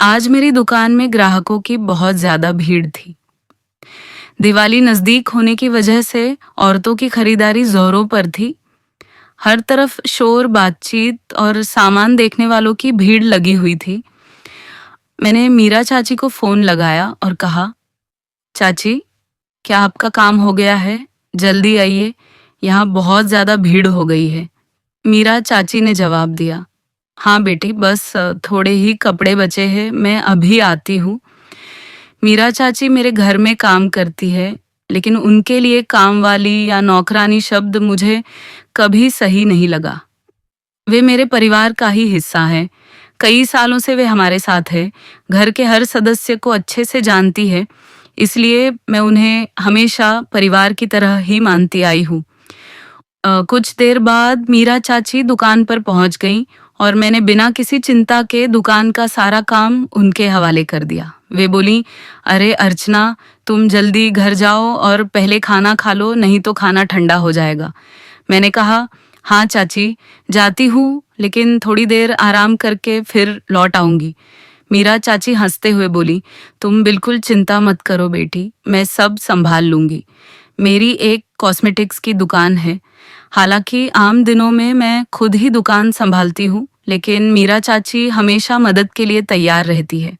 आज मेरी दुकान में ग्राहकों की बहुत ज्यादा भीड़ थी। दिवाली नजदीक होने की वजह से औरतों की खरीदारी जोरों पर थी। हर तरफ शोर, बातचीत और सामान देखने वालों की भीड़ लगी हुई थी। मैंने मीरा चाची को फोन लगाया और कहा, चाची, क्या आपका काम हो गया है? जल्दी आइए, यहाँ बहुत ज्यादा भीड़ हो गई है। मीरा चाची ने जवाब दिया, हाँ बेटी, बस थोड़े ही कपड़े बचे हैं, मैं अभी आती हूँ। मीरा चाची मेरे घर में काम करती है, लेकिन उनके लिए काम वाली या नौकरानी शब्द मुझे कभी सही नहीं लगा। वे मेरे परिवार का ही हिस्सा है। कई सालों से वे हमारे साथ है, घर के हर सदस्य को अच्छे से जानती है, इसलिए मैं उन्हें हमेशा परिवार की तरह ही मानती आई हूँ। कुछ देर बाद मीरा चाची दुकान पर पहुंच गईं और मैंने बिना किसी चिंता के दुकान का सारा काम उनके हवाले कर दिया। वे बोली, अरे अर्चना, तुम जल्दी घर जाओ और पहले खाना खा लो, नहीं तो खाना ठंडा हो जाएगा। मैंने कहा, हाँ चाची, जाती हूँ, लेकिन थोड़ी देर आराम करके फिर लौट आऊंगी। मीरा चाची हंसते हुए बोली, तुम बिल्कुल चिंता मत करो बेटी, मैं सब संभाल लूंगी। मेरी एक कॉस्मेटिक्स की दुकान है। हालांकि आम दिनों में मैं खुद ही दुकान संभालती हूँ, लेकिन मीरा चाची हमेशा मदद के लिए तैयार रहती है।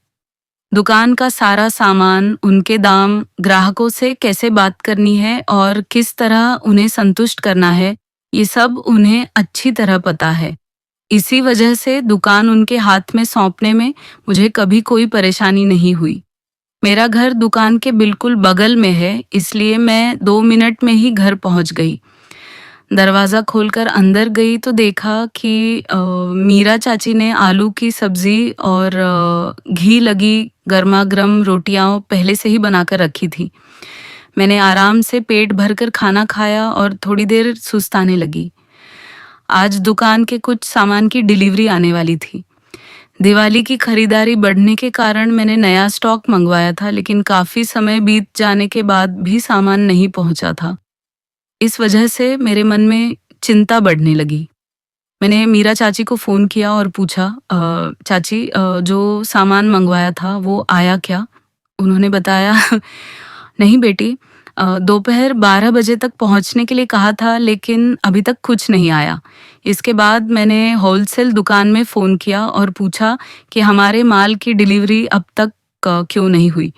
दुकान का सारा सामान, उनके दाम, ग्राहकों से कैसे बात करनी है और किस तरह उन्हें संतुष्ट करना है, ये सब उन्हें अच्छी तरह पता है। इसी वजह से दुकान उनके हाथ में सौंपने में मुझे कभी कोई परेशानी नहीं हुई। मेरा घर दुकान के बिल्कुल बगल में है, इसलिए मैं 2 मिनट में ही घर पहुंच गई। दरवाज़ा खोलकर अंदर गई तो देखा कि मीरा चाची ने आलू की सब्जी और घी लगी गर्मा-गर्म रोटियां पहले से ही बनाकर रखी थी। मैंने आराम से पेट भरकर खाना खाया और थोड़ी देर सुस्ताने लगी। आज दुकान के कुछ सामान की डिलीवरी आने वाली थी। दिवाली की खरीदारी बढ़ने के कारण मैंने नया स्टॉक मंगवाया था, लेकिन काफ़ी समय बीत जाने के बाद भी सामान नहीं पहुंचा था। इस वजह से मेरे मन में चिंता बढ़ने लगी। मैंने मीरा चाची को फ़ोन किया और पूछा, चाची, जो सामान मंगवाया था वो आया क्या? उन्होंने बताया, नहीं बेटी, दोपहर 12 बजे तक पहुंचने के लिए कहा था, लेकिन अभी तक कुछ नहीं आया। इसके बाद मैंने होलसेल दुकान में फ़ोन किया और पूछा कि हमारे माल की डिलीवरी अब तक क्यों नहीं हुई।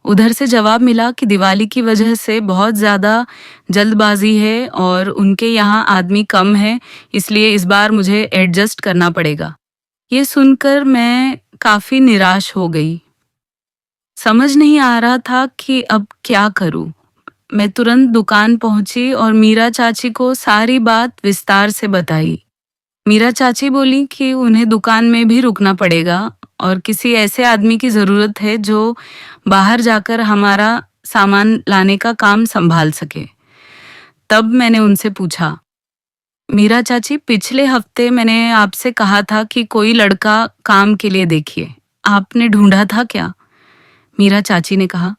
उधर से जवाब मिला कि दिवाली की वजह से बहुत ज़्यादा जल्दबाजी है और उनके यहाँ आदमी कम है, इसलिए इस बार मुझे एडजस्ट करना पड़ेगा। ये सुनकर मैं काफ़ी निराश हो गई। समझ नहीं आ रहा था कि अब क्या करूं। मैं तुरंत दुकान पहुंची और मीरा चाची को सारी बात विस्तार से बताई। मीरा चाची बोली कि उन्हें दुकान में भी रुकना पड़ेगा और किसी ऐसे आदमी की जरूरत है जो बाहर जाकर हमारा सामान लाने का काम संभाल सके। तब मैंने उनसे पूछा, मीरा चाची, पिछले हफ्ते मैंने आपसे कहा था कि कोई लड़का काम के लिए देखिए, आपने ढूंढा था क्या? मीरा चाची ने कहा,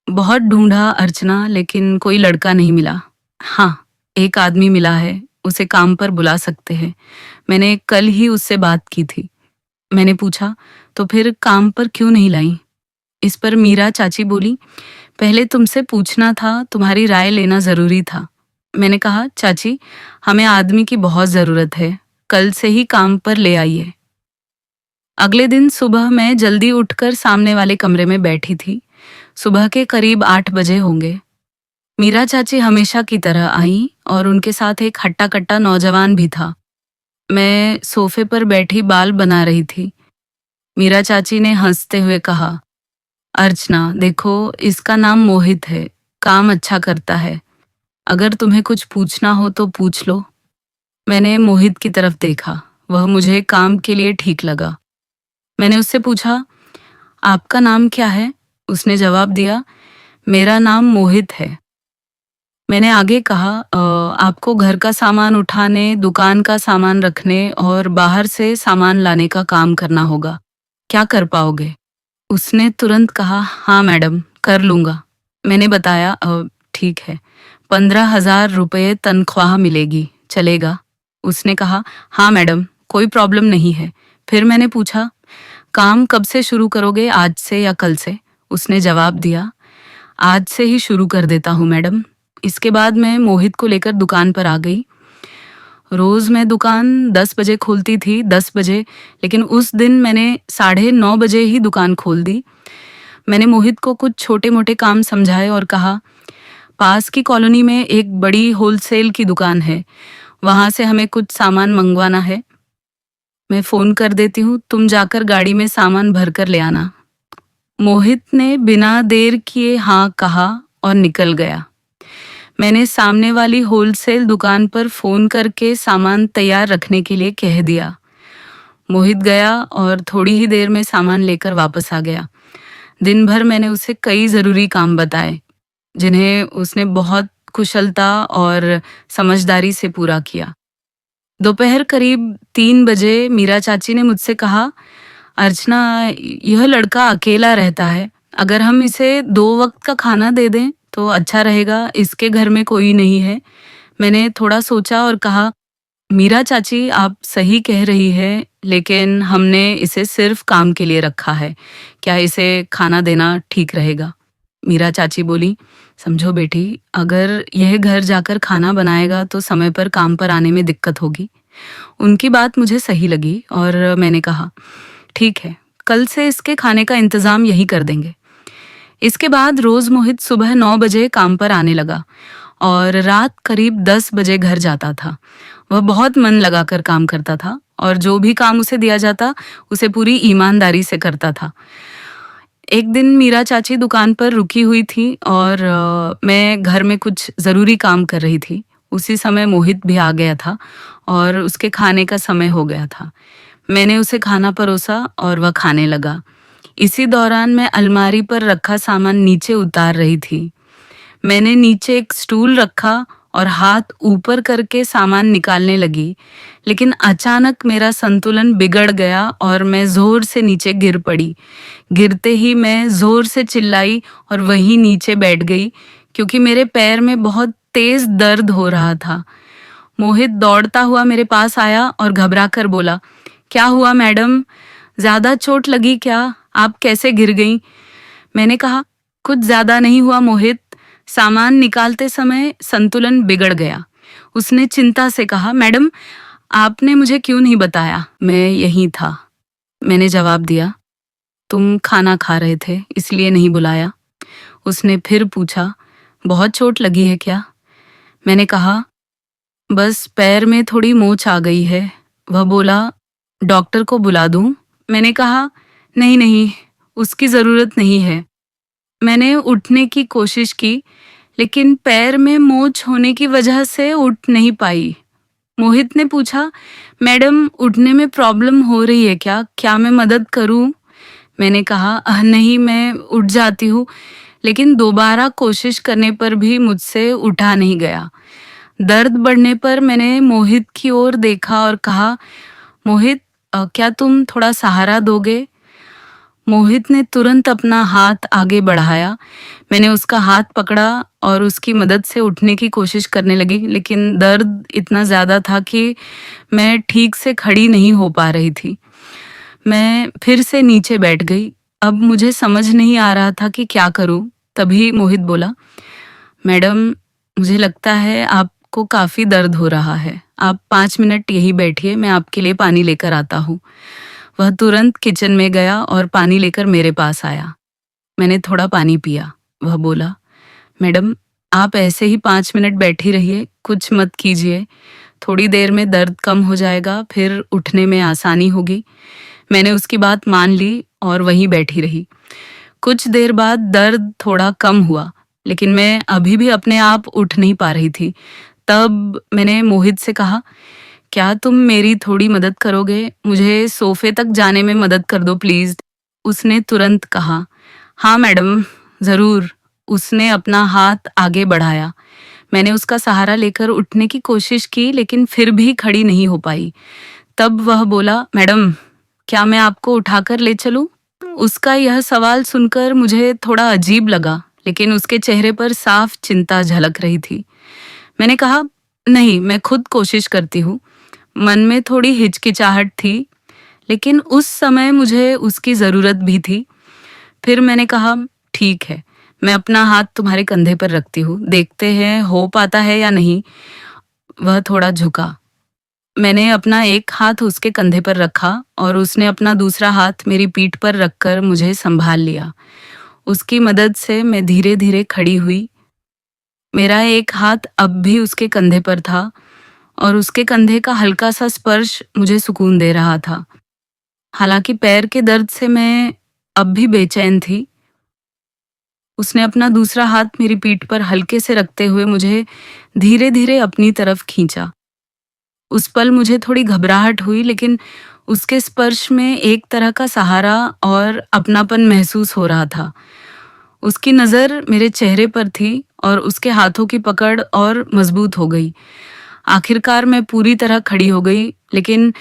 बहुत ढूंढा अर्चना, लेकिन कोई लड़का नहीं मिला। हाँ, एक आदमी मिला है, उसे काम पर बुला सकते हैं। मैंने कल ही उससे बात की थी। मैंने पूछा, तो फिर काम पर क्यों नहीं लाई? इस पर मीरा चाची बोली, पहले तुमसे पूछना था, तुम्हारी राय लेना जरूरी था। मैंने कहा, चाची, हमें आदमी की बहुत जरूरत है, कल से ही काम पर ले आइए। अगले दिन सुबह मैं जल्दी उठकर सामने वाले कमरे में बैठी थी। सुबह के करीब 8 बजे होंगे। मीरा चाची हमेशा की तरह आई और उनके साथ एक हट्टा-कट्टा नौजवान भी था। मैं सोफे पर बैठी बाल बना रही थी। मीरा चाची ने हंसते हुए कहा, अर्चना, देखो, इसका नाम मोहित है, काम अच्छा करता है। अगर तुम्हें कुछ पूछना हो तो पूछ लो। मैंने मोहित की तरफ देखा, वह मुझे काम के लिए ठीक लगा। मैंने उससे पूछा, आपका नाम क्या है? उसने जवाब दिया, मेरा नाम मोहित है। मैंने आगे कहा, आपको घर का सामान उठाने, दुकान का सामान रखने और बाहर से सामान लाने का काम करना होगा। क्या कर पाओगे? उसने तुरंत कहा, हाँ मैडम, कर लूँगा। मैंने बताया, ठीक है, 15,000 रुपये तनख्वाह मिलेगी, चलेगा? उसने कहा, हाँ मैडम, कोई प्रॉब्लम नहीं है। फिर मैंने पूछा, काम कब से शुरू करोगे, आज से या कल से? उसने जवाब दिया, आज से ही शुरू कर देता हूँ मैडम। इसके बाद मैं मोहित को लेकर दुकान पर आ गई। रोज मैं दुकान 10 बजे खोलती थी, 10 बजे, लेकिन उस दिन मैंने 9:30 बजे ही दुकान खोल दी। मैंने मोहित को कुछ छोटे मोटे काम समझाए और कहा, पास की कॉलोनी में एक बड़ी होलसेल की दुकान है, वहां से हमें कुछ सामान मंगवाना है। मैं फोन कर देती हूँ, तुम जाकर गाड़ी में सामान भर कर ले आना। मोहित ने बिना देर किए हाँ कहा और निकल गया। मैंने सामने वाली होलसेल दुकान पर फोन करके सामान तैयार रखने के लिए कह दिया। मोहित गया और थोड़ी ही देर में सामान लेकर वापस आ गया। दिन भर मैंने उसे कई जरूरी काम बताए, जिन्हें उसने बहुत कुशलता और समझदारी से पूरा किया। दोपहर करीब 3 बजे मीरा चाची ने मुझसे कहा, अर्चना, यह लड़का अकेला रहता है, अगर हम इसे 2 वक्त का खाना दे दें तो अच्छा रहेगा, इसके घर में कोई नहीं है। मैंने थोड़ा सोचा और कहा, मीरा चाची, आप सही कह रही है, लेकिन हमने इसे सिर्फ काम के लिए रखा है, क्या इसे खाना देना ठीक रहेगा? मीरा चाची बोली, समझो बेटी, अगर यह घर जाकर खाना बनाएगा तो समय पर काम पर आने में दिक्कत होगी। उनकी बात मुझे सही लगी और मैंने कहा, ठीक है, कल से इसके खाने का इंतजाम यही कर देंगे। इसके बाद रोज मोहित सुबह 9 बजे काम पर आने लगा और रात करीब 10 बजे घर जाता था। वह बहुत मन लगाकर काम करता था और जो भी काम उसे दिया जाता उसे पूरी ईमानदारी से करता था। एक दिन मीरा चाची दुकान पर रुकी हुई थी और मैं घर में कुछ ज़रूरी काम कर रही थी। उसी समय मोहित भी आ गया था और उसके खाने का समय हो गया था। मैंने उसे खाना परोसा और वह खाने लगा। इसी दौरान मैं अलमारी पर रखा सामान नीचे उतार रही थी। मैंने नीचे एक स्टूल रखा और हाथ ऊपर करके सामान निकालने लगी, लेकिन अचानक मेरा संतुलन बिगड़ गया और मैं जोर से नीचे गिर पड़ी। गिरते ही मैं जोर से चिल्लाई और वहीं नीचे बैठ गई, क्योंकि मेरे पैर में बहुत तेज दर्द हो रहा था। मोहित दौड़ता हुआ मेरे पास आया और घबरा कर बोला, क्या हुआ मैडम, ज्यादा चोट लगी क्या, आप कैसे गिर गईं? मैंने कहा, कुछ ज्यादा नहीं हुआ मोहित, सामान निकालते समय संतुलन बिगड़ गया। उसने चिंता से कहा, मैडम, आपने मुझे क्यों नहीं बताया? मैं यहीं था, मैंने जवाब दिया। तुम खाना खा रहे थे इसलिए नहीं बुलाया। उसने फिर पूछा, बहुत चोट लगी है क्या? मैंने कहा, बस पैर में थोड़ी मोच आ गई है। वह बोला, डॉक्टर को बुला दूं? मैंने कहा, नहीं नहीं, उसकी जरूरत नहीं है। मैंने उठने की कोशिश की, लेकिन पैर में मोच होने की वजह से उठ नहीं पाई। मोहित ने पूछा, मैडम, उठने में प्रॉब्लम हो रही है क्या? क्या मैं मदद करूं? मैंने कहा, नहीं, मैं उठ जाती हूँ, लेकिन दोबारा कोशिश करने पर भी मुझसे उठा नहीं गया। दर्द बढ़ने पर मैंने मोहित की ओर देखा और कहा, मोहित, क्या तुम थोड़ा सहारा दोगे? मोहित ने तुरंत अपना हाथ आगे बढ़ाया। मैंने उसका हाथ पकड़ा और उसकी मदद से उठने की कोशिश करने लगी, लेकिन दर्द इतना ज़्यादा था कि मैं ठीक से खड़ी नहीं हो पा रही थी। मैं फिर से नीचे बैठ गई। अब मुझे समझ नहीं आ रहा था कि क्या करूं। तभी मोहित बोला, मैडम, मुझे लगता है आपको काफ़ी दर्द हो रहा है। आप 5 मिनट यही बैठिए, मैं आपके लिए पानी लेकर आता हूँ। वह तुरंत किचन में गया और पानी लेकर मेरे पास आया। मैंने थोड़ा पानी पिया। वह बोला, मैडम, आप ऐसे ही 5 मिनट बैठी रहिए, कुछ मत कीजिए, थोड़ी देर में दर्द कम हो जाएगा, फिर उठने में आसानी होगी। मैंने उसकी बात मान ली और वहीं बैठी रही। कुछ देर बाद दर्द थोड़ा कम हुआ, लेकिन मैं अभी भी अपने आप उठ नहीं पा रही थी। तब मैंने मोहित से कहा, क्या तुम मेरी थोड़ी मदद करोगे? मुझे सोफे तक जाने में मदद कर दो प्लीज। उसने तुरंत कहा, हाँ मैडम, जरूर। उसने अपना हाथ आगे बढ़ाया। मैंने उसका सहारा लेकर उठने की कोशिश की, लेकिन फिर भी खड़ी नहीं हो पाई। तब वह बोला, मैडम, क्या मैं आपको उठाकर ले चलूं? उसका यह सवाल सुनकर मुझे थोड़ा अजीब लगा, लेकिन उसके चेहरे पर साफ चिंता झलक रही थी। मैंने कहा, नहीं, मैं खुद कोशिश करती हूँ। मन में थोड़ी हिचकिचाहट थी, लेकिन उस समय मुझे उसकी ज़रूरत भी थी। फिर मैंने कहा, ठीक है, मैं अपना हाथ तुम्हारे कंधे पर रखती हूँ, देखते हैं हो पाता है या नहीं। वह थोड़ा झुका। मैंने अपना एक हाथ उसके कंधे पर रखा और उसने अपना दूसरा हाथ मेरी पीठ पर रखकर मुझे संभाल लिया। उसकी मदद से मैं धीरे-धीरे खड़ी हुई। मेरा एक हाथ अब भी उसके कंधे पर था और उसके कंधे का हल्का-सा स्पर्श मुझे सुकून दे रहा था। हालाँकि पैर के दर्द से मैं अब भी बेचैन थी। उसने अपना दूसरा हाथ मेरी पीठ पर हल्के से रखते हुए मुझे धीरे-धीरे अपनी तरफ खींचा। उस पल मुझे थोड़ी घबराहट हुई, लेकिन उसके स्पर्श में एक तरह का सहारा और अपनापन महसूस हो रहा था। उसकी नज़र मेरे चेहरे पर थी और उसके हाथों की पकड़ और मजबूत हो गई। आखिरकार मैं पूरी तरह खड़ी हो गई, लेकिन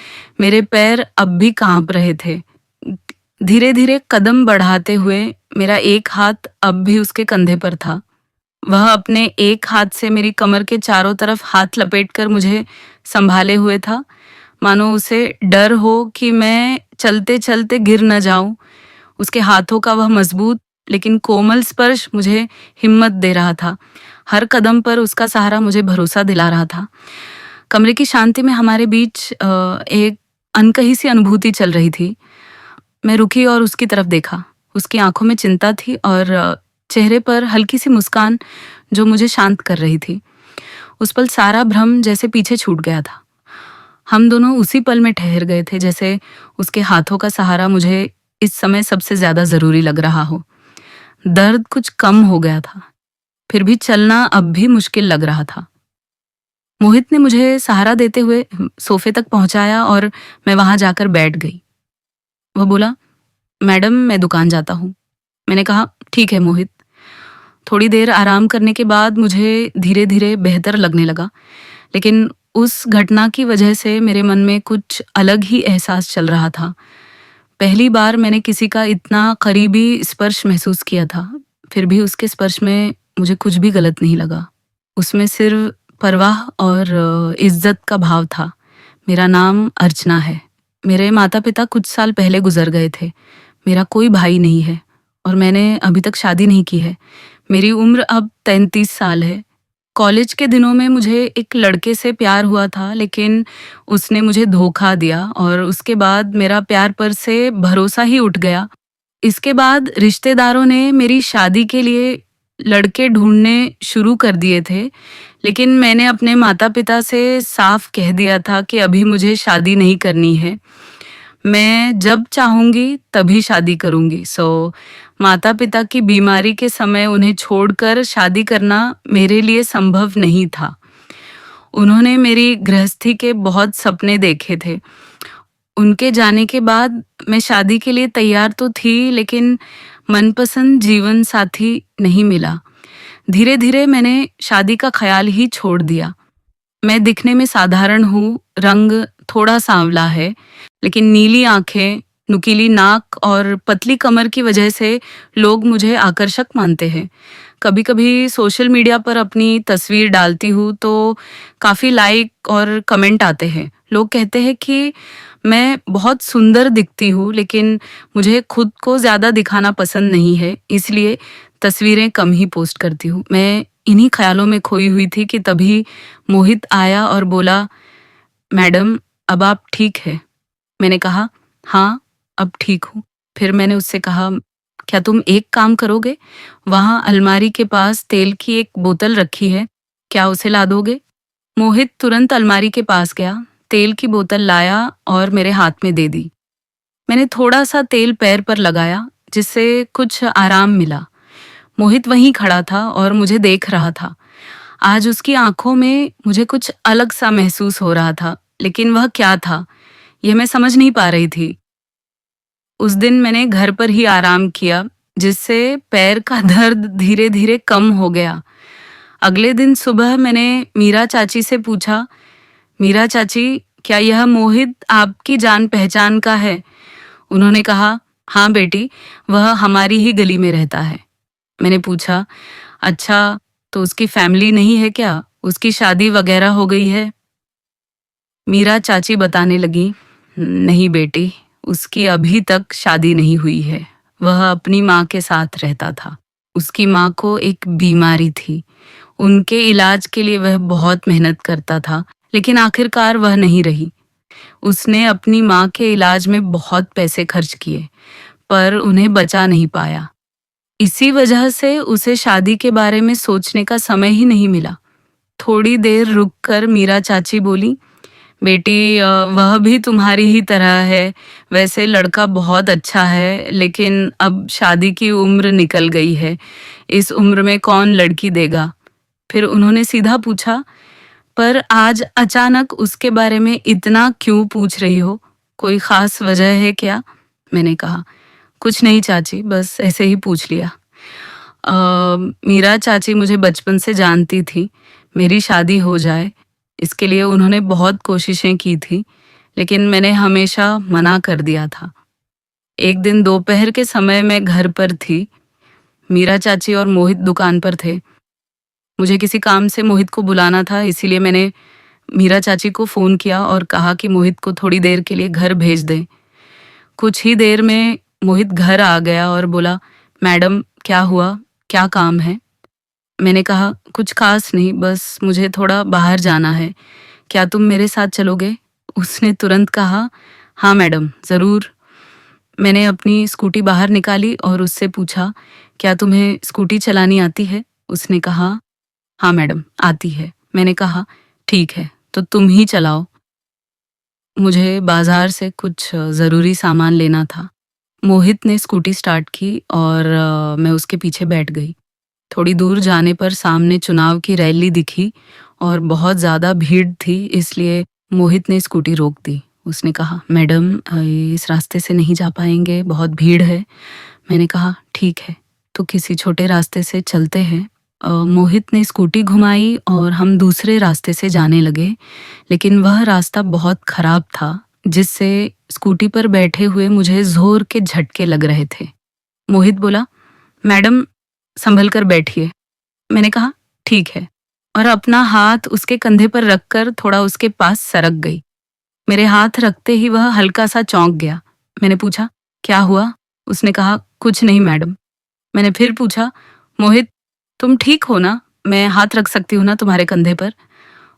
मेरे पैर अब भी कांप रहे थे। धीरे-धीरे कदम बढ़ाते हुए मेरा एक हाथ अब भी उसके कंधे पर था। वह अपने एक हाथ से मेरी कमर के चारों तरफ हाथ लपेटकर मुझे संभाले हुए था, मानो उसे डर हो कि मैं चलते-चलते गिर न जाऊं। उसके हाथों का वह मजबूत लेकिन कोमल स्पर्श मुझे हिम्मत दे रहा था। हर कदम पर उसका सहारा मुझे भरोसा दिला रहा था। कमरे की शांति में हमारे बीच एक अनकही सी अनुभूति चल रही थी। मैं रुकी और उसकी तरफ देखा। उसकी आंखों में चिंता थी और चेहरे पर हल्की सी मुस्कान जो मुझे शांत कर रही थी। उस पल सारा भ्रम जैसे पीछे छूट गया था। हम दोनों उसी पल में ठहर गए थे, जैसे उसके हाथों का सहारा मुझे इस समय सबसे ज्यादा जरूरी लग रहा हो। दर्द कुछ कम हो गया था, फिर भी चलना अब भी मुश्किल लग रहा था। मोहित ने मुझे सहारा देते हुए सोफे तक पहुंचाया और मैं वहां जाकर बैठ गई। वह बोला, मैडम मैं दुकान जाता हूँ। मैंने कहा, ठीक है मोहित। थोड़ी देर आराम करने के बाद मुझे धीरे धीरे बेहतर लगने लगा, लेकिन उस घटना की वजह से मेरे मन में कुछ अलग ही एहसास चल रहा था। पहली बार मैंने किसी का इतना करीबी स्पर्श महसूस किया था, फिर भी उसके स्पर्श में मुझे कुछ भी गलत नहीं लगा। उसमें सिर्फ परवाह और इज्जत का भाव था। मेरा नाम अर्चना है। मेरे माता पिता कुछ साल पहले गुजर गए थे। मेरा कोई भाई नहीं है और मैंने अभी तक शादी नहीं की है। मेरी उम्र अब 33 साल है। कॉलेज के दिनों में मुझे एक लड़के से प्यार हुआ था, लेकिन उसने मुझे धोखा दिया और उसके बाद मेरा प्यार पर से भरोसा ही उठ गया। इसके बाद रिश्तेदारों ने मेरी शादी के लिए लड़के ढूंढने शुरू कर दिए थे, लेकिन मैंने अपने माता पिता से साफ कह दिया था कि अभी मुझे शादी नहीं करनी है। मैं जब चाहूंगी तभी शादी करूंगी। माता पिता की बीमारी के समय उन्हें छोड़कर शादी करना मेरे लिए संभव नहीं था। उन्होंने मेरी गृहस्थी के बहुत सपने देखे थे। उनके जाने के बाद मैं शादी के लिए तैयार तो थी, लेकिन मनपसंद जीवन साथी नहीं मिला। धीरे धीरे मैंने शादी का ख्याल ही छोड़ दिया। मैं दिखने में साधारण हूँ, रंग थोड़ा सांवला है, लेकिन नीली आंखें, नुकीली नाक और पतली कमर की वजह से लोग मुझे आकर्षक मानते हैं। कभी-कभी सोशल मीडिया पर अपनी तस्वीर डालती हूँ तो काफ़ी लाइक और कमेंट आते हैं। लोग कहते हैं कि मैं बहुत सुंदर दिखती हूँ, लेकिन मुझे खुद को ज़्यादा दिखाना पसंद नहीं है, इसलिए तस्वीरें कम ही पोस्ट करती हूँ। मैं इन्हीं ख्यालों में खोई हुई थी कि तभी मोहित आया और बोला, मैडम अब आप ठीक है? मैंने कहा, हाँ, अब ठीक हूँ। फिर मैंने उससे कहा, क्या तुम एक काम करोगे? वहाँ अलमारी के पास तेल की एक बोतल रखी है, क्या उसे ला दोगे? मोहित तुरंत अलमारी के पास गया, तेल की बोतल लाया और मेरे हाथ में दे दी। मैंने थोड़ा सा तेल पैर पर लगाया, जिससे कुछ आराम मिला। मोहित वहीं खड़ा था और मुझे देख रहा था। आज उसकी आंखों में मुझे कुछ अलग सा महसूस हो रहा था, लेकिन वह क्या था, यह मैं समझ नहीं पा रही थी। उस दिन मैंने घर पर ही आराम किया, जिससे पैर का दर्द धीरे धीरे कम हो गया। अगले दिन सुबह मैंने मीरा चाची से पूछा, मीरा चाची, क्या यह मोहित आपकी जान पहचान का है? उन्होंने कहा, हाँ बेटी, वह हमारी ही गली में रहता है। मैंने पूछा, अच्छा, तो उसकी फैमिली नहीं है क्या? उसकी शादी वगैरह हो गई है? मीरा चाची बताने लगी, नहीं बेटी, उसकी अभी तक शादी नहीं हुई है। वह अपनी माँ के साथ रहता था। उसकी माँ को एक बीमारी थी। उनके इलाज के लिए वह बहुत मेहनत करता था, लेकिन आखिरकार वह नहीं रही। उसने अपनी माँ के इलाज में बहुत पैसे खर्च किए, पर उन्हें बचा नहीं पाया। इसी वजह से उसे शादी के बारे में सोचने का समय ही नहीं मिला। थोड़ी देर रुककर मीरा चाची बोली, बेटी वह भी तुम्हारी ही तरह है। वैसे लड़का बहुत अच्छा है, लेकिन अब शादी की उम्र निकल गई है। इस उम्र में कौन लड़की देगा? फिर उन्होंने सीधा पूछा, पर आज अचानक उसके बारे में इतना क्यों पूछ रही हो? कोई खास वजह है क्या? मैंने कहा, कुछ नहीं चाची, बस ऐसे ही पूछ लिया। मीरा चाची मुझे बचपन से जानती थी। मेरी शादी हो जाए, इसके लिए उन्होंने बहुत कोशिशें की थी, लेकिन मैंने हमेशा मना कर दिया था। एक दिन दोपहर के समय मैं घर पर थी। मीरा चाची और मोहित दुकान पर थे। मुझे किसी काम से मोहित को बुलाना था, इसीलिए मैंने मीरा चाची को फ़ोन किया और कहा कि मोहित को थोड़ी देर के लिए घर भेज दें। कुछ ही देर में मोहित घर आ गया और बोला, मैडम क्या हुआ, क्या काम है? मैंने कहा, कुछ खास नहीं, बस मुझे थोड़ा बाहर जाना है। क्या तुम मेरे साथ चलोगे? उसने तुरंत कहा, हाँ मैडम, ज़रूर। मैंने अपनी स्कूटी बाहर निकाली और उससे पूछा, क्या तुम्हें स्कूटी चलानी आती है? उसने कहा, हाँ मैडम, आती है। मैंने कहा, ठीक है, तो तुम ही चलाओ। मुझे बाजार से कुछ ज़रूरी सामान लेना था। मोहित ने स्कूटी स्टार्ट की और मैं उसके पीछे बैठ गई। थोड़ी दूर जाने पर सामने चुनाव की रैली दिखी और बहुत ज़्यादा भीड़ थी, इसलिए मोहित ने स्कूटी रोक दी। उसने कहा, मैडम इस रास्ते से नहीं जा पाएंगे, बहुत भीड़ है। मैंने कहा, ठीक है, तो किसी छोटे रास्ते से चलते हैं। मोहित ने स्कूटी घुमाई और हम दूसरे रास्ते से जाने लगे, लेकिन वह रास्ता बहुत खराब था, जिससे स्कूटी पर बैठे हुए मुझे जोर के झटके लग रहे थे। मोहित बोला, मैडम संभल कर बैठिए। मैंने कहा, ठीक है, और अपना हाथ उसके कंधे पर रखकर थोड़ा उसके पास सरक गई। मेरे हाथ रखते ही वह हल्का सा चौंक गया। मैंने पूछा, क्या हुआ? उसने कहा, कुछ नहीं मैडम। मैंने फिर पूछा, मोहित तुम ठीक हो ना? मैं हाथ रख सकती हूँ ना तुम्हारे कंधे पर?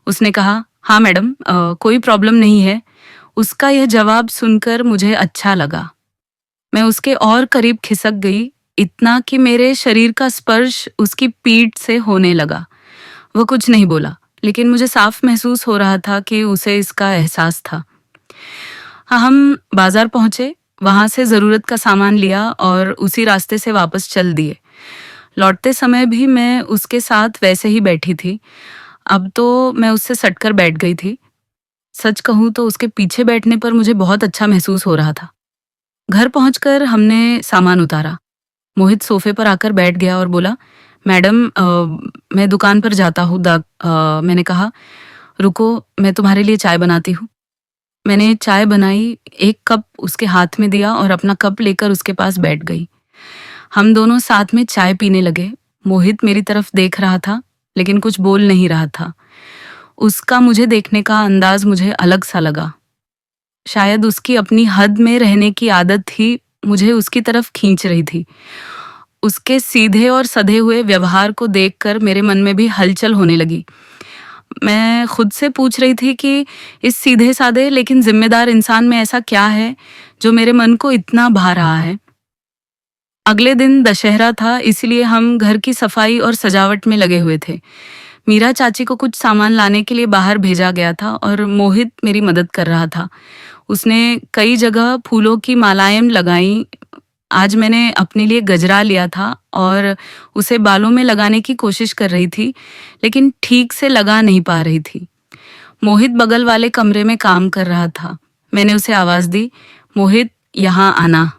उसने कहा, हाँ मैडम, कोई प्रॉब्लम नहीं है। उसका यह जवाब सुनकर मुझे अच्छा लगा। मैं उसके और करीब खिसक गई, इतना कि मेरे शरीर का स्पर्श उसकी पीठ से होने लगा। वह कुछ नहीं बोला, लेकिन मुझे साफ महसूस हो रहा था कि उसे इसका एहसास था। हाँ, हम बाजार पहुंचे, वहां से जरूरत का सामान लिया और उसी रास्ते से वापस चल दिए। लौटते समय भी मैं उसके साथ वैसे ही बैठी थी। अब तो मैं उससे सटकर बैठ गई थी। सच कहूँ तो उसके पीछे बैठने पर मुझे बहुत अच्छा महसूस हो रहा था। घर पहुंचकर हमने सामान उतारा। मोहित सोफे पर आकर बैठ गया और बोला, मैडम मैं दुकान पर जाता हूँ। मैंने कहा, रुको, मैं तुम्हारे लिए चाय बनाती हूँ। मैंने चाय बनाई, एक कप उसके हाथ में दिया और अपना कप लेकर उसके पास बैठ गई। हम दोनों साथ में चाय पीने लगे। मोहित मेरी तरफ देख रहा था, लेकिन कुछ बोल नहीं रहा था। उसका मुझे देखने का अंदाज मुझे अलग सा लगा। शायद उसकी अपनी हद में रहने की आदत ही मुझे उसकी तरफ खींच रही थी। उसके सीधे और सधे हुए व्यवहार को देखकर मेरे मन में भी हलचल होने लगी। मैं खुद से पूछ रही थी कि इस सीधे साधे लेकिन जिम्मेदार इंसान में ऐसा क्या है जो मेरे मन को इतना भा रहा है। अगले दिन दशहरा था, इसलिए हम घर की सफाई और सजावट में लगे हुए थे। मीरा चाची को कुछ सामान लाने के लिए बाहर भेजा गया था और मोहित मेरी मदद कर रहा था। उसने कई जगह फूलों की मालाएं लगाई। आज मैंने अपने लिए गजरा लिया था और उसे बालों में लगाने की कोशिश कर रही थी, लेकिन ठीक से लगा नहीं पा रही थी। मोहित बगल वाले कमरे में काम कर रहा था। मैंने उसे आवाज दी, मोहित यहाँ आना।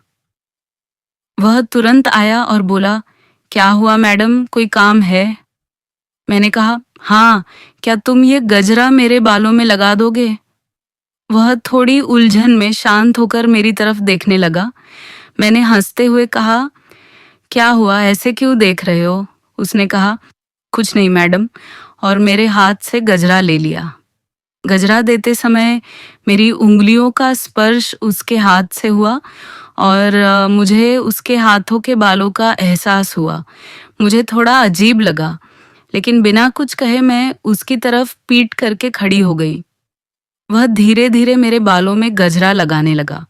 वह तुरंत आया और बोला, क्या हुआ मैडम, कोई काम है? मैंने कहा, हाँ, क्या तुम ये गजरा मेरे बालों में लगा दोगे? वह थोड़ी उलझन में शांत होकर मेरी तरफ देखने लगा। मैंने हंसते हुए कहा, क्या हुआ, ऐसे क्यों देख रहे हो? उसने कहा, कुछ नहीं मैडम, और मेरे हाथ से गजरा ले लिया। गजरा देते समय मेरी उंगलियों का स्पर्श उसके हाथ से हुआ और मुझे उसके हाथों के बालों का एहसास हुआ। मुझे थोड़ा अजीब लगा, लेकिन बिना कुछ कहे मैं उसकी तरफ पीठ करके खड़ी हो गई। वह धीरे-धीरे मेरे बालों में गजरा लगाने लगा।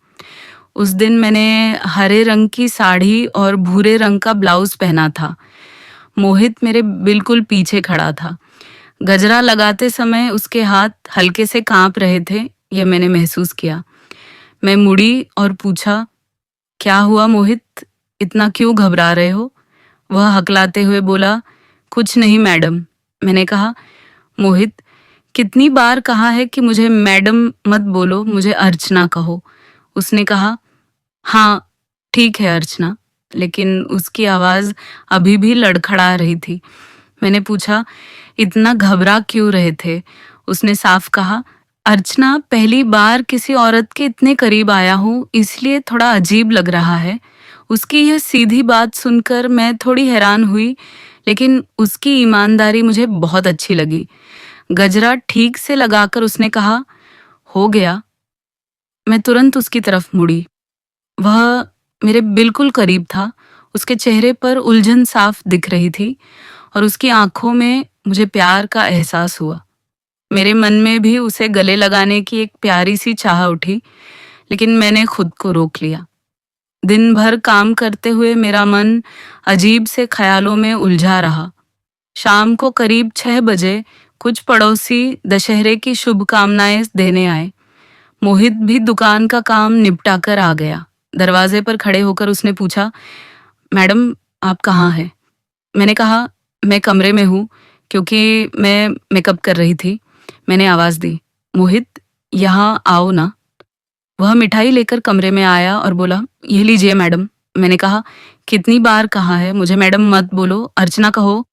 उस दिन मैंने हरे रंग की साड़ी और भूरे रंग का ब्लाउज पहना था। मोहित मेरे बिल्कुल पीछे खड़ा था। गजरा लगाते समय उसके हाथ हल्के से कांप रहे थे, यह मैंने महसूस किया। मैं मुड़ी और पूछा, क्या हुआ मोहित? इतना क्यों घबरा रहे हो? वह हकलाते हुए बोला, कुछ नहीं मैडम। मैंने कहा, मोहित, कितनी बार कहा है कि मुझे मैडम मत बोलो, मुझे अर्चना कहो। उसने कहा, हाँ ठीक है अर्चना, लेकिन उसकी आवाज अभी भी लड़खड़ा रही थी। मैंने पूछा, इतना घबरा क्यों रहे थे? उसने साफ कहा, अर्चना, पहली बार किसी औरत के इतने करीब आया हूँ, इसलिए थोड़ा अजीब लग रहा है। उसकी यह सीधी बात सुनकर मैं थोड़ी हैरान हुई, लेकिन उसकी ईमानदारी मुझे बहुत अच्छी लगी। गजरा ठीक से लगाकर उसने कहा, हो गया। मैं तुरंत उसकी तरफ मुड़ी। वह मेरे बिल्कुल करीब था। उसके चेहरे पर उलझन साफ दिख रही थी और उसकी आंखों में मुझे प्यार का एहसास हुआ। मेरे मन में भी उसे गले लगाने की एक प्यारी सी चाह उठी, लेकिन मैंने खुद को रोक लिया। दिन भर काम करते हुए मेरा मन अजीब से ख्यालों में उलझा रहा। शाम को करीब 6 बजे कुछ पड़ोसी दशहरे की शुभकामनाएं देने आए। मोहित भी दुकान का काम निपटा कर आ गया। दरवाजे पर खड़े होकर उसने पूछा, मैडम आप कहाँ हैं? मैंने कहा, मैं कमरे में हूँ, क्योंकि मैं मेकअप कर रही थी। मैंने आवाज दी, मोहित यहाँ आओ ना। वह मिठाई लेकर कमरे में आया और बोला, ये लीजिए मैडम। मैंने कहा, कितनी बार कहा है मुझे मैडम मत बोलो, अर्चना कहो।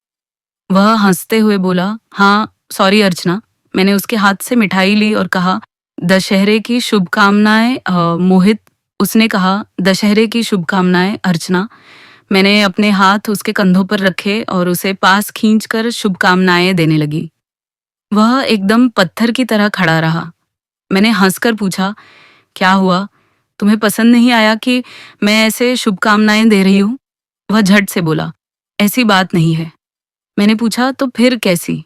वह हंसते हुए बोला, हाँ सॉरी अर्चना। मैंने उसके हाथ से मिठाई ली और कहा, दशहरे की शुभकामनाएं मोहित। उसने कहा, दशहरे की शुभकामनाएं अर्चना। मैंने अपने हाथ उसके कंधों पर रखे और उसे पास खींचकर शुभकामनाएं देने लगी। वह एकदम पत्थर की तरह खड़ा रहा। मैंने हंसकर पूछा, क्या हुआ? तुम्हें पसंद नहीं आया कि मैं ऐसे शुभकामनाएं दे रही हूँ? वह झट से बोला, ऐसी बात नहीं है। मैंने पूछा, तो फिर कैसी?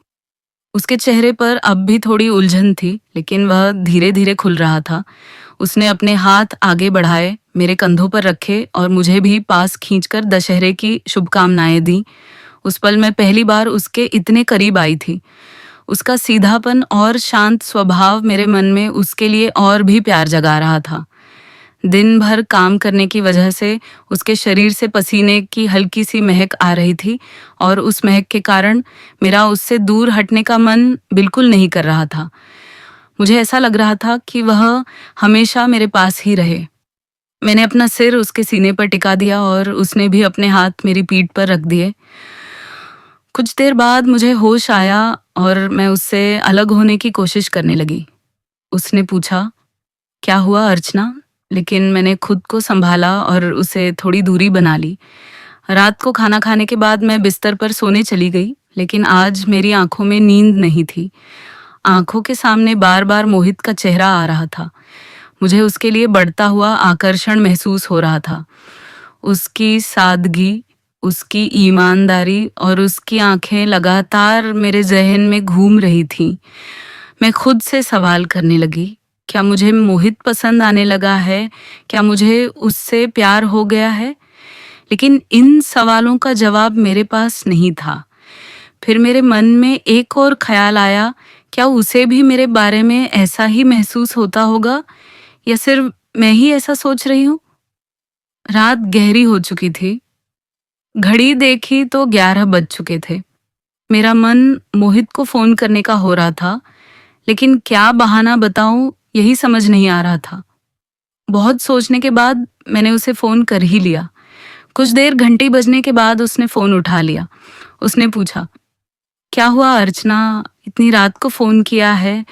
उसके चेहरे पर अब भी थोड़ी उलझन थी, लेकिन वह धीरे धीरे खुल रहा था। उसने अपने हाथ आगे बढ़ाए, मेरे कंधों पर रखे और मुझे भी पास खींचकर दशहरे की शुभकामनाएं दी। उस पल मैं पहली बार उसके इतने करीब आई थी। उसका सीधापन और शांत स्वभाव मेरे मन में उसके लिए और भी प्यार जगा रहा था। दिन भर काम करने की वजह से उसके शरीर से पसीने की हल्की सी महक आ रही थी और उस महक के कारण मेरा उससे दूर हटने का मन बिल्कुल नहीं कर रहा था। मुझे ऐसा लग रहा था कि वह हमेशा मेरे पास ही रहे। मैंने अपना सिर उसके सीने पर टिका दिया और उसने भी अपने हाथ मेरी पीठ पर रख दिए। कुछ देर बाद मुझे होश आया और मैं उससे अलग होने की कोशिश करने लगी। उसने पूछा, क्या हुआ अर्चना? लेकिन मैंने खुद को संभाला और उसे थोड़ी दूरी बना ली। रात को खाना खाने के बाद मैं बिस्तर पर सोने चली गई, लेकिन आज मेरी आंखों में नींद नहीं थी। आंखों के सामने बार बार मोहित का चेहरा आ रहा था। मुझे उसके लिए बढ़ता हुआ आकर्षण महसूस हो रहा था। उसकी सादगी, उसकी ईमानदारी और उसकी आंखें लगातार मेरे जहन में घूम रही थीं। मैं खुद से सवाल करने लगी, क्या मुझे मोहित पसंद आने लगा है? क्या मुझे उससे प्यार हो गया है? लेकिन इन सवालों का जवाब मेरे पास नहीं था। फिर मेरे मन में एक और ख्याल आया, क्या उसे भी मेरे बारे में ऐसा ही महसूस होता होगा या सिर्फ मैं ही ऐसा सोच रही हूँ? रात गहरी हो चुकी थी। घड़ी देखी तो 11 बज चुके थे। मेरा मन मोहित को फोन करने का हो रहा था, लेकिन क्या बहाना बताऊं यही समझ नहीं आ रहा था। बहुत सोचने के बाद मैंने उसे फोन कर ही लिया। कुछ देर घंटी बजने के बाद उसने फोन उठा लिया। उसने पूछा, क्या हुआ अर्चना, इतनी रात को फोन किया है,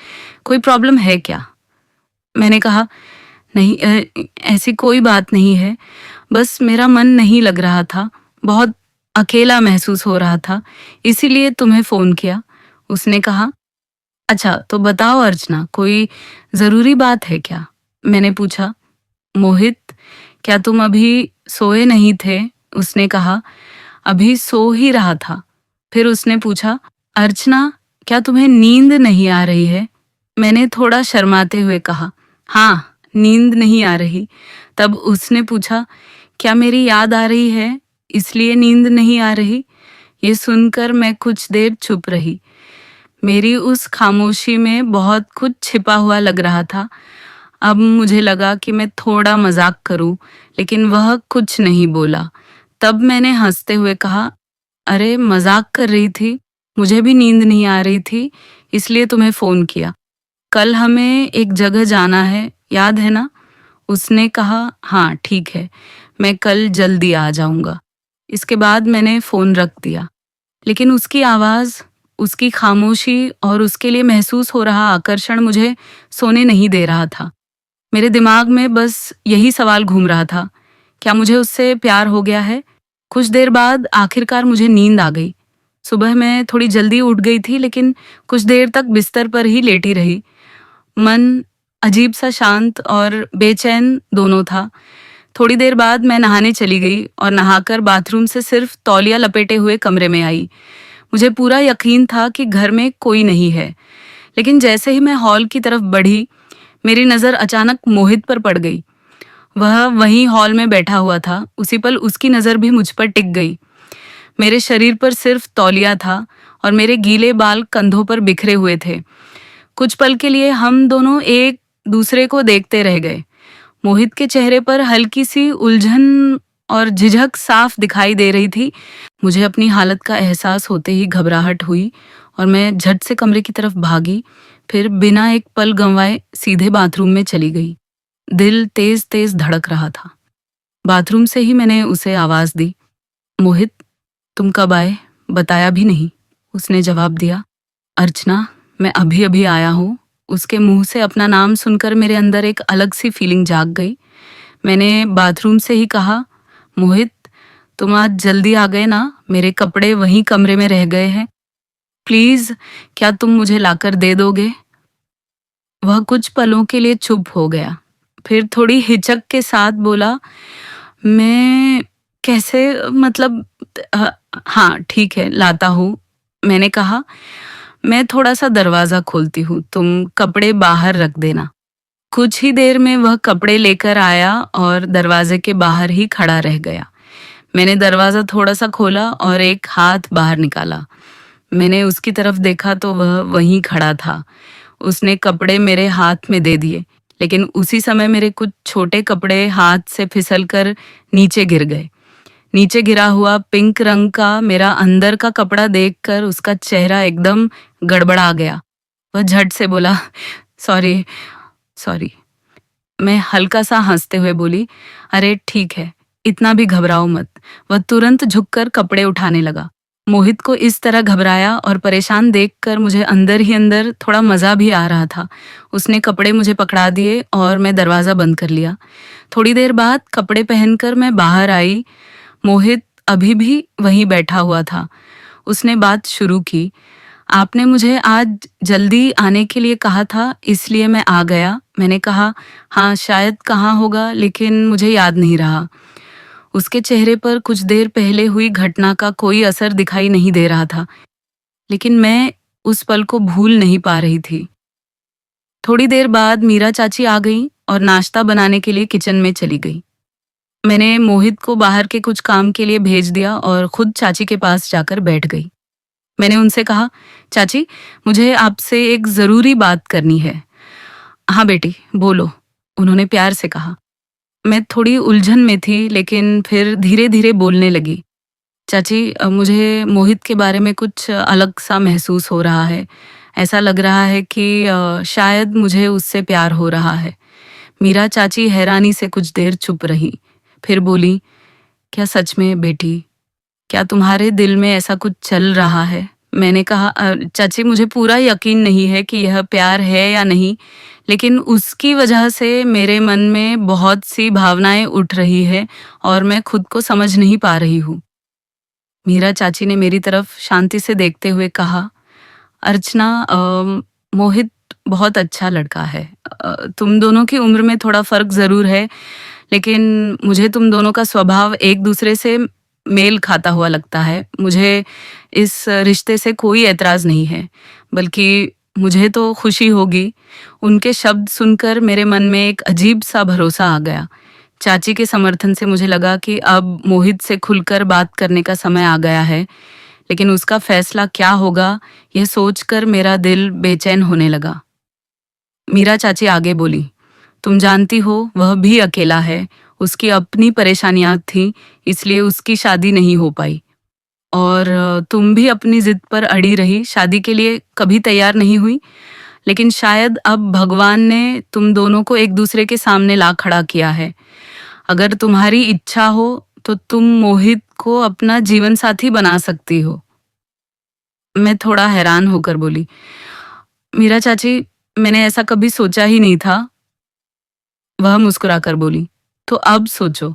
कोई प्रॉब्लम है क्या? मैंने कहा, नहीं ऐसी कोई बात नहीं है, बस मेरा मन नहीं लग रहा था, बहुत अकेला महसूस हो रहा था, इसीलिए तुम्हें फोन किया। उसने कहा, अच्छा, तो बताओ अर्चना, कोई ज़रूरी बात है क्या? मैंने पूछा। मोहित, क्या तुम अभी सोए नहीं थे? उसने कहा, अभी सो ही रहा था। फिर उसने पूछा, अर्चना, क्या तुम्हें नींद नहीं आ रही है? मैंने थोड़ा शर्माते हुए कहा, हाँ, नींद नहीं आ रही। तब उसने पूछा, क्या मेरी याद आ रही है, इसलिए नींद नहीं आ रही? ये सुनकर मैं कुछ देर चुप रही। मेरी उस खामोशी में बहुत कुछ छिपा हुआ लग रहा था। अब मुझे लगा कि मैं थोड़ा मजाक करूं, लेकिन वह कुछ नहीं बोला। तब मैंने हंसते हुए कहा, अरे मजाक कर रही थी, मुझे भी नींद नहीं आ रही थी, इसलिए तुम्हें फोन किया। कल हमें एक जगह जाना है, याद है ना? उसने कहा, हाँ ठीक है, मैं कल जल्दी आ जाऊंगा। इसके बाद मैंने फोन रख दिया। लेकिन उसकी आवाज, उसकी खामोशी और उसके लिए महसूस हो रहा आकर्षण मुझे सोने नहीं दे रहा था। मेरे दिमाग में बस यही सवाल घूम रहा था, क्या मुझे उससे प्यार हो गया है? कुछ देर बाद आखिरकार मुझे नींद आ गई। सुबह मैं थोड़ी जल्दी उठ गई थी, लेकिन कुछ देर तक बिस्तर पर ही लेटी रही। मन अजीब सा शांत और बेचैन दोनों था। थोड़ी देर बाद मैं नहाने चली गई और नहाकर बाथरूम से सिर्फ तौलिया लपेटे हुए कमरे में आई। मुझे पूरा यकीन था कि घर में कोई नहीं है, लेकिन जैसे ही मैं हॉल की तरफ बढ़ी, मेरी नज़र अचानक मोहित पर पड़ गई। वह वहीं हॉल में बैठा हुआ था। उसी पल उसकी नज़र भी मुझ पर टिक गई। मेरे शरीर पर सिर्फ तौलिया था और मेरे गीले बाल कंधों पर बिखरे हुए थे। कुछ पल के लिए हम दोनों एक दूसरे को देखते रह गए। मोहित के चेहरे पर हल्की सी उलझन और झिझक साफ दिखाई दे रही थी। मुझे अपनी हालत का एहसास होते ही घबराहट हुई और मैं झट से कमरे की तरफ भागी। फिर बिना एक पल गंवाए सीधे बाथरूम में चली गई। दिल तेज तेज धड़क रहा था। बाथरूम से ही मैंने उसे आवाज दी, मोहित, तुम कब आए? बताया भी नहीं। उसने जवाब दिया, अर्चना, मैं अभी अभी आया हूँ। उसके मुंह से अपना नाम सुनकर मेरे अंदर एक अलग सी फीलिंग जाग गई। मैंने बाथरूम से ही कहा, मोहित, तुम आज जल्दी आ गए ना? मेरे कपड़े वहीं कमरे में रह गए हैं, प्लीज क्या तुम मुझे लाकर दे दोगे? वह कुछ पलों के लिए चुप हो गया, फिर थोड़ी हिचक के साथ बोला, मैं कैसे, मतलब अ, हाँ ठीक है, लाता हूँ। मैंने कहा, मैं थोड़ा सा दरवाजा खोलती हूँ, तुम कपड़े बाहर रख देना। कुछ ही देर में वह कपड़े लेकर आया और दरवाजे के बाहर ही खड़ा रह गया। मैंने दरवाजा थोड़ा सा खोला और एक हाथ बाहर निकाला। मैंने उसकी तरफ देखा तो वह वहीं खड़ा था। उसने कपड़े मेरे हाथ में दे दिए, लेकिन उसी समय मेरे कुछ छोटे कपड़े हाथ से फिसलकर नीचे गिर गए। नीचे गिरा हुआ पिंक रंग का मेरा अंदर का कपड़ा देखकर उसका चेहरा एकदम गड़बड़ा गया। वह झट से बोला, सॉरी सॉरी। मैं हल्का सा हंसते हुए बोली, अरे ठीक है, इतना भी घबराओ मत। वह तुरंत झुककर कपड़े उठाने लगा। मोहित को इस तरह घबराया और परेशान देखकर मुझे अंदर ही अंदर थोड़ा मजा भी आ रहा था। उसने कपड़े मुझे पकड़ा दिए और मैं दरवाजा बंद कर लिया। थोड़ी देर बाद कपड़े पहनकर मैं बाहर आई। मोहित अभी भी वहीं बैठा हुआ था। उसने बात शुरू की, आपने मुझे आज जल्दी आने के लिए कहा था, इसलिए मैं आ गया। मैंने कहा, हाँ शायद कहाँ होगा, लेकिन मुझे याद नहीं रहा। उसके चेहरे पर कुछ देर पहले हुई घटना का कोई असर दिखाई नहीं दे रहा था, लेकिन मैं उस पल को भूल नहीं पा रही थी। थोड़ी देर बाद मीरा चाची आ गई और नाश्ता बनाने के लिए किचन में चली गई। मैंने मोहित को बाहर के कुछ काम के लिए भेज दिया और खुद चाची के पास जाकर बैठ गई। मैंने उनसे कहा, चाची, मुझे आपसे एक जरूरी बात करनी है। हाँ बेटी, बोलो, उन्होंने प्यार से कहा। मैं थोड़ी उलझन में थी, लेकिन फिर धीरे धीरे बोलने लगी। चाची, मुझे मोहित के बारे में कुछ अलग सा महसूस हो रहा है। ऐसा लग रहा है कि शायद मुझे उससे प्यार हो रहा है। मीरा चाची हैरानी से कुछ देर चुप रही, फिर बोली, क्या सच में बेटी? क्या तुम्हारे दिल में ऐसा कुछ चल रहा है? मैंने कहा, चाची, मुझे पूरा यकीन नहीं है कि यह प्यार है या नहीं, लेकिन उसकी वजह से मेरे मन में बहुत सी भावनाएं उठ रही है और मैं खुद को समझ नहीं पा रही हूँ। मीरा चाची ने मेरी तरफ शांति से देखते हुए कहा, अर्चना, मोहित बहुत अच्छा लड़का है। तुम दोनों की उम्र में थोड़ा फ़र्क ज़रूर है, लेकिन मुझे तुम दोनों का स्वभाव एक-दूसरे से मेल खाता हुआ लगता है। मुझे इस रिश्ते से कोई ऐतराज़ नहीं है, बल्कि मुझे तो खुशी होगी। उनके शब्द सुनकर मेरे मन में एक अजीब-सा भरोसा आ गया। चाची के समर्थन से मुझे लगा कि अब मोहित से खुलकर बात करने का समय आ गया है, लेकिन उसका फैसला क्या होगा, यह सोचकर मेरा दिल बेचैन होने लगा। मीरा चाची आगे बोली, तुम जानती हो वह भी अकेला है, उसकी अपनी परेशानियां थी, इसलिए उसकी शादी नहीं हो पाई। और तुम भी अपनी जिद पर अड़ी रही, शादी के लिए कभी तैयार नहीं हुई। लेकिन शायद अब भगवान ने तुम दोनों को एक दूसरे के सामने ला खड़ा किया है। अगर तुम्हारी इच्छा हो तो तुम मोहित को अपना जीवन साथी बना सकती हो। मैं थोड़ा हैरान होकर बोली, मीरा चाची, मैंने ऐसा कभी सोचा ही नहीं था। वह मुस्कुराकर बोली, तो अब सोचो।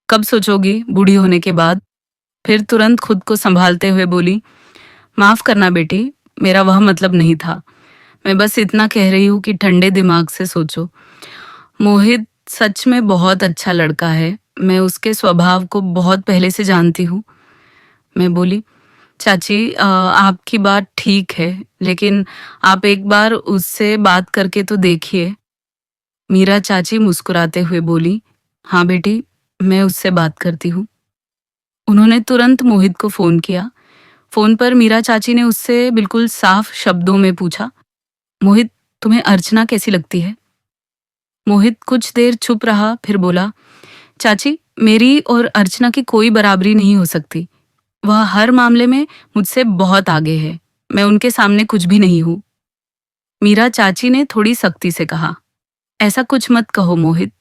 कब सोचोगी? बूढ़ी होने के बाद? फिर तुरंत खुद को संभालते हुए बोली, माफ करना बेटी, मेरा वह मतलब नहीं था। मैं बस इतना कह रही हूँ कि ठंडे दिमाग से सोचो। मोहित सच में बहुत अच्छा लड़का है। मैं उसके स्वभाव को बहुत पहले से जानती हूँ। मैं बोली, चाची, आपकी बात ठीक है, लेकिन आप एक बार उससे बात करके तो देखिए। मीरा चाची मुस्कुराते हुए बोली, हाँ बेटी, मैं उससे बात करती हूँ। उन्होंने तुरंत मोहित को फोन किया। फोन पर मीरा चाची ने उससे बिल्कुल साफ शब्दों में पूछा, मोहित, तुम्हें अर्चना कैसी लगती है? मोहित कुछ देर चुप रहा, फिर बोला, चाची, मेरी और अर्चना की कोई बराबरी नहीं हो सकती। वह हर मामले में मुझसे बहुत आगे है। मैं उनके सामने कुछ भी नहीं हूँ। मीरा चाची ने थोड़ी सख्ती से कहा, ऐसा कुछ मत कहो मोहित,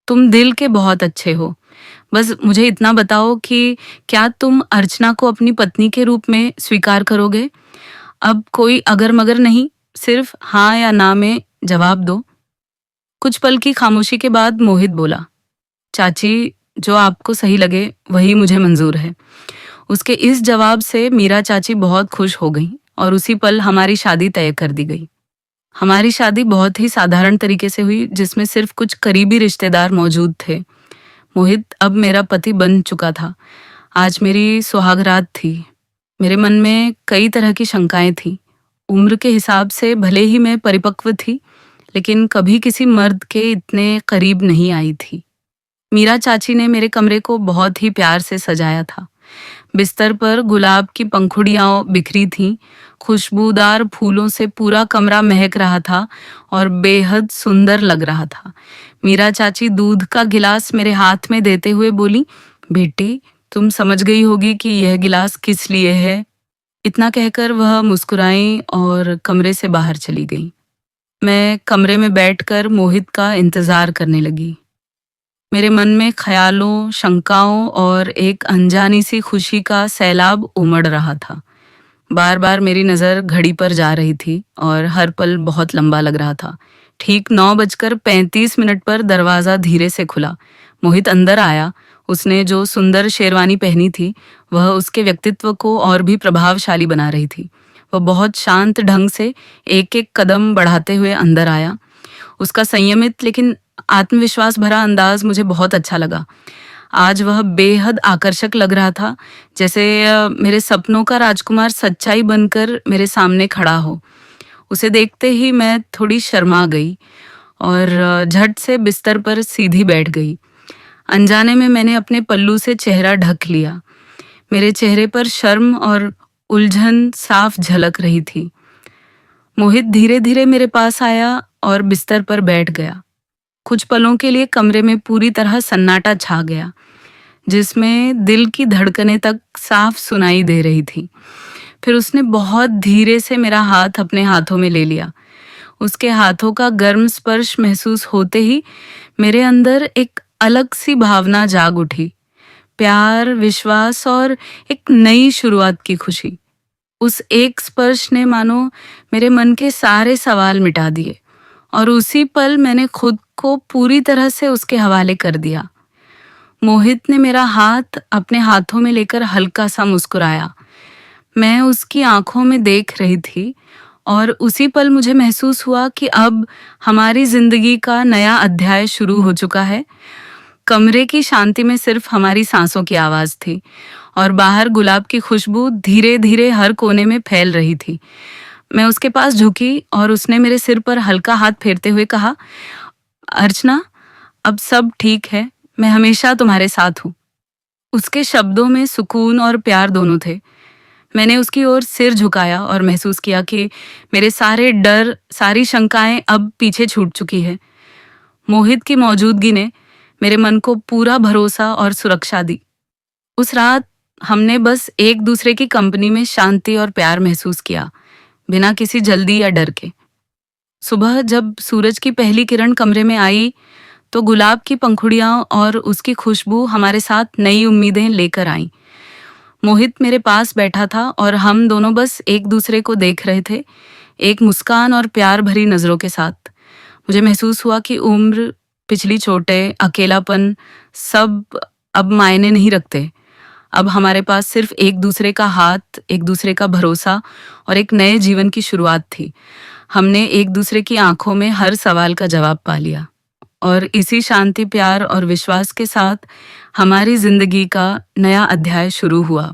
तुम दिल के बहुत अच्छे हो। बस मुझे इतना बताओ कि क्या तुम अर्चना को अपनी पत्नी के रूप में स्वीकार करोगे? अब कोई अगर मगर नहीं, सिर्फ हाँ या ना में जवाब दो। कुछ पल की खामोशी के बाद मोहित बोला, चाची, जो आपको सही लगे वही मुझे मंजूर है। उसके इस जवाब से मीरा चाची बहुत खुश हो गई और उसी पल हमारी शादी तय कर दी गई। हमारी शादी बहुत ही साधारण तरीके से हुई, जिसमें सिर्फ कुछ करीबी रिश्तेदार मौजूद थे। मोहित अब मेरा पति बन चुका था। आज मेरी सुहागरात थी। मेरे मन में कई तरह की शंकाएं थी। उम्र के हिसाब से भले ही मैं परिपक्व थी, लेकिन कभी किसी मर्द के इतने करीब नहीं आई थी। मीरा चाची ने मेरे कमरे को बहुत ही प्यार से सजाया था। बिस्तर पर गुलाब की पंखुड़ियां बिखरी थीं, खुशबूदार फूलों से पूरा कमरा महक रहा था और बेहद सुंदर लग रहा था। मीरा चाची दूध का गिलास मेरे हाथ में देते हुए बोली, बेटी, तुम समझ गई होगी कि यह गिलास किस लिए है। इतना कहकर वह मुस्कुराई और कमरे से बाहर चली गई। मैं कमरे में बैठकर मोहित का इंतजार करने लगी। मेरे मन में ख्यालों, शंकाओं और एक अनजानी सी खुशी का सैलाब उमड़ रहा था। बार बार मेरी नज़र घड़ी पर जा रही थी और हर पल बहुत लंबा लग रहा था। ठीक 9:35 पर दरवाज़ा धीरे से खुला। मोहित अंदर आया। उसने जो सुंदर शेरवानी पहनी थी, वह उसके व्यक्तित्व को और भी प्रभावशाली बना रही थी। वह बहुत शांत ढंग से एक एक कदम बढ़ाते हुए अंदर आया। उसका संयमित लेकिन आत्मविश्वास भरा अंदाज मुझे बहुत अच्छा लगा। आज वह बेहद आकर्षक लग रहा था, जैसे मेरे सपनों का राजकुमार सच्चाई बनकर मेरे सामने खड़ा हो। उसे देखते ही मैं थोड़ी शर्मा गई और झट से बिस्तर पर सीधी बैठ गई। अनजाने में मैंने अपने पल्लू से चेहरा ढक लिया। मेरे चेहरे पर शर्म और उलझन साफ झलक रही थी। मोहित धीरे धीरे मेरे पास आया और बिस्तर पर बैठ गया। कुछ पलों के लिए कमरे में पूरी तरह सन्नाटा छा गया, जिसमें दिल की धड़कनें तक साफ सुनाई दे रही थी। फिर उसने बहुत धीरे से मेरा हाथ अपने हाथों में ले लिया। उसके हाथों का गर्म स्पर्श महसूस होते ही मेरे अंदर एक अलग सी भावना जाग उठी। प्यार, विश्वास और एक नई शुरुआत की खुशी। उस एक स्पर्श ने मानो मेरे मन के सारे सवाल मिटा दिए और उसी पल मैंने खुद को पूरी तरह से उसके हवाले कर दिया। मोहित ने मेरा हाथ अपने हाथों में लेकर हल्का सा मुस्कुराया। मैं उसकी आंखों में देख रही थी और उसी पल मुझे महसूस हुआ कि अब हमारी जिंदगी का नया अध्याय शुरू हो चुका है। कमरे की शांति में सिर्फ हमारी सांसों की आवाज थी और बाहर गुलाब की खुशबू धीरे धीरे हर कोने में फैल रही थी। मैं उसके पास झुकी और उसने मेरे सिर पर हल्का हाथ फेरते हुए कहा, अर्चना, अब सब ठीक है, मैं हमेशा तुम्हारे साथ हूँ। उसके शब्दों में सुकून और प्यार दोनों थे। मैंने उसकी ओर सिर झुकाया और महसूस किया कि मेरे सारे डर, सारी शंकाएं अब पीछे छूट चुकी है। मोहित की मौजूदगी ने मेरे मन को पूरा भरोसा और सुरक्षा दी। उस रात हमने बस एक दूसरे की कंपनी में शांति और प्यार महसूस किया, बिना किसी जल्दी या डर के। सुबह जब सूरज की पहली किरण कमरे में आई तो गुलाब की पंखुड़ियां और उसकी खुशबू हमारे साथ नई उम्मीदें लेकर आईं। मोहित मेरे पास बैठा था और हम दोनों बस एक दूसरे को देख रहे थे, एक मुस्कान और प्यार भरी नजरों के साथ। मुझे महसूस हुआ कि उम्र, पिछली चोटें, अकेलापन सब अब मायने नहीं रखते। अब हमारे पास सिर्फ एक दूसरे का हाथ, एक दूसरे का भरोसा और एक नए जीवन की शुरुआत थी। हमने एक दूसरे की आंखों में हर सवाल का जवाब पा लिया और इसी शांति, प्यार और विश्वास के साथ हमारी जिंदगी का नया अध्याय शुरू हुआ।